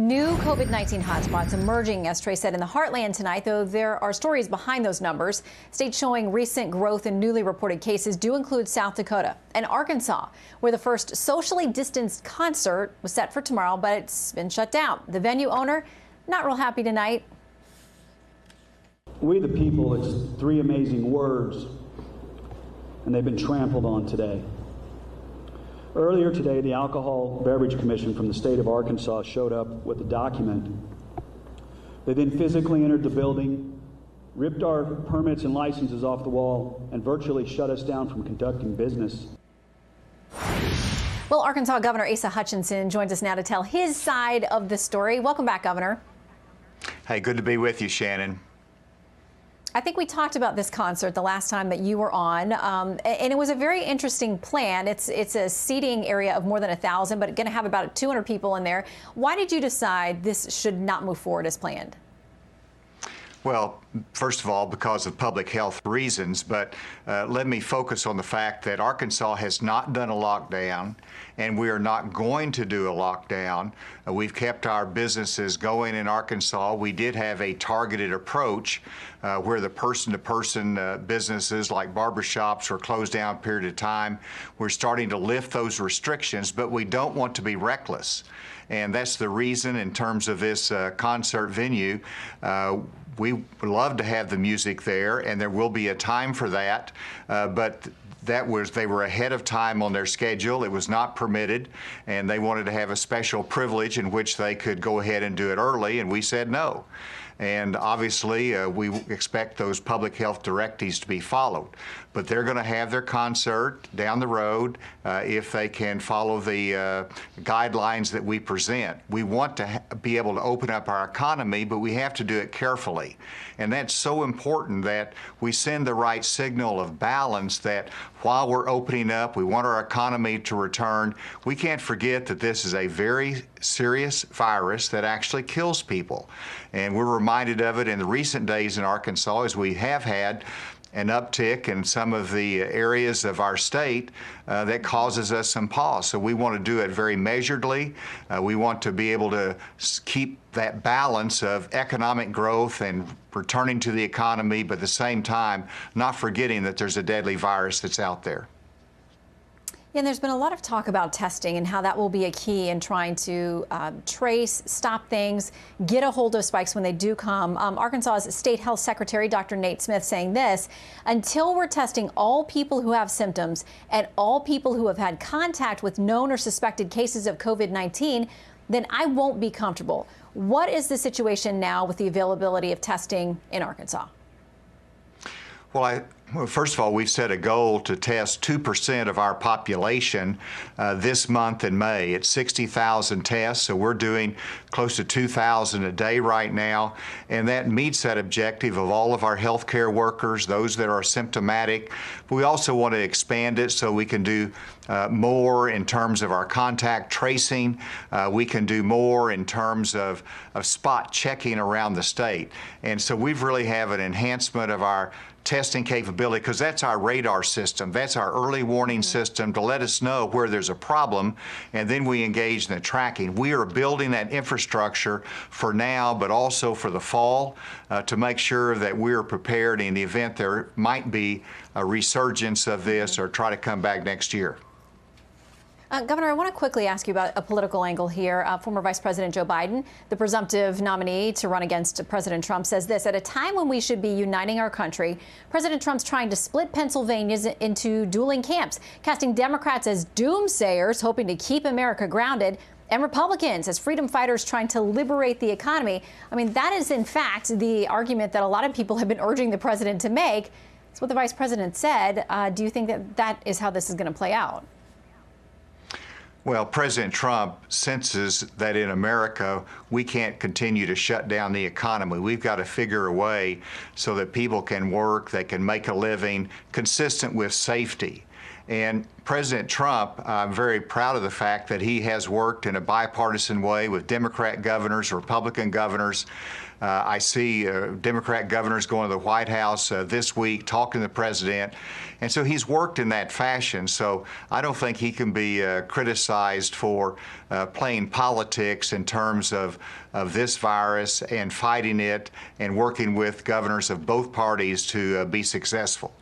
New COVID-19 hotspots emerging, as Trey said, in the heartland tonight, though there are stories behind those numbers. States showing recent growth in newly reported cases do include South Dakota and Arkansas, where the first socially distanced concert was set for tomorrow, but it's been shut down. The venue owner not real happy tonight. We the people, it's three amazing words, and they've been trampled on today. Earlier today, the Alcohol Beverage Commission from the state of Arkansas showed up with a document. They then physically entered the building, ripped our permits and licenses off the wall, and virtually shut us down from conducting business. Well, Arkansas Governor Asa Hutchinson joins us now to tell his side of the story. Welcome back, Governor. Hey, good to be with you, Shannon. I think we talked about this concert the last time that you were on, and it was a very interesting plan. It's a seating area of more than 1,000, but going to have about 200 people in there. Why did you decide this should not move forward as planned? Well, first of all, because of public health reasons, but let me focus on the fact that Arkansas has not done a lockdown, and we are not going to do a lockdown. We've kept our businesses going in Arkansas. We did have a targeted approach where the person-to-person businesses like barbershops were closed down a period of time. We're starting to lift those restrictions, but we don't want to be reckless. And that's the reason in terms of this concert venue. We would love to have the music there, and there will be a time for that, but they were ahead of time on their schedule. It was not permitted, and they wanted to have a special privilege in which they could go ahead and do it early, and we said no. And obviously, we expect those public health directives to be followed. But they're going to have their concert down the road if they can follow the guidelines that we present. We want to be able to open up our economy, but we have to do it carefully. And that's so important that we send the right signal of balance that while we're opening up, we want our economy to return. We can't forget that this is a very serious virus that actually kills people. And we're reminded of it in the recent days in Arkansas as we have had an uptick in some of the areas of our state that causes us some pause. So we want to do it very measuredly. We want to be able to keep that balance of economic growth and returning to the economy, but at the same time, not forgetting that there's a deadly virus that's out there. Yeah, and there's been a lot of talk about testing and how that will be a key in trying to trace, stop things, get a hold of spikes when they do come. Arkansas's State Health Secretary, Dr. Nate Smith, saying this: until we're testing all people who have symptoms and all people who have had contact with known or suspected cases of COVID-19, then I won't be comfortable. What is the situation now with the availability of testing in Arkansas? Well, first of all, we've set a goal to test 2% of our population this month in May. It's 60,000 tests, so we're doing close to 2,000 a day right now, and that meets that objective of all of our healthcare workers, those that are symptomatic. But we also want to expand it so we can do more in terms of our contact tracing. We can do more in terms of spot checking around the state. And so we've really have an enhancement of our testing capability, because that's our radar system. That's our early warning system to let us know where there's a problem, and then we engage in the tracking. We are building that infrastructure for now, but also for the fall to make sure that we're prepared in the event there might be a resurgence of this or try to come back next year. Governor, I want to quickly ask you about a political angle here. Former Vice President Joe Biden, the presumptive nominee to run against President Trump, says this: at a time when we should be uniting our country, President Trump's trying to split Pennsylvania into dueling camps, casting Democrats as doomsayers, hoping to keep America grounded, and Republicans as freedom fighters trying to liberate the economy. I mean, that is, in fact, the argument that a lot of people have been urging the president to make. That's what the vice president said. Do you think that that is how this is going to play out? Well, President Trump senses that in America, we can't continue to shut down the economy. We've got to figure a way so that people can work, they can make a living consistent with safety. And President Trump, I'm very proud of the fact that he has worked in a bipartisan way with Democrat governors, Republican governors. I see Democrat governors going to the White House this week talking to the president. And so he's worked in that fashion. So I don't think he can be criticized for playing politics in terms of this virus and fighting it and working with governors of both parties to be successful.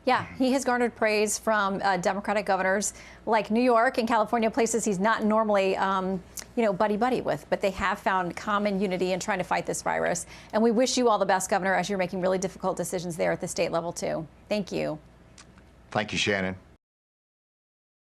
Yeah, he has garnered praise from Democratic governors like New York and California, places he's not normally, buddy-buddy with, but they have found common unity in trying to fight this virus. And we wish you all the best, Governor, as you're making really difficult decisions there at the state level, too. Thank you. Thank you, Shannon.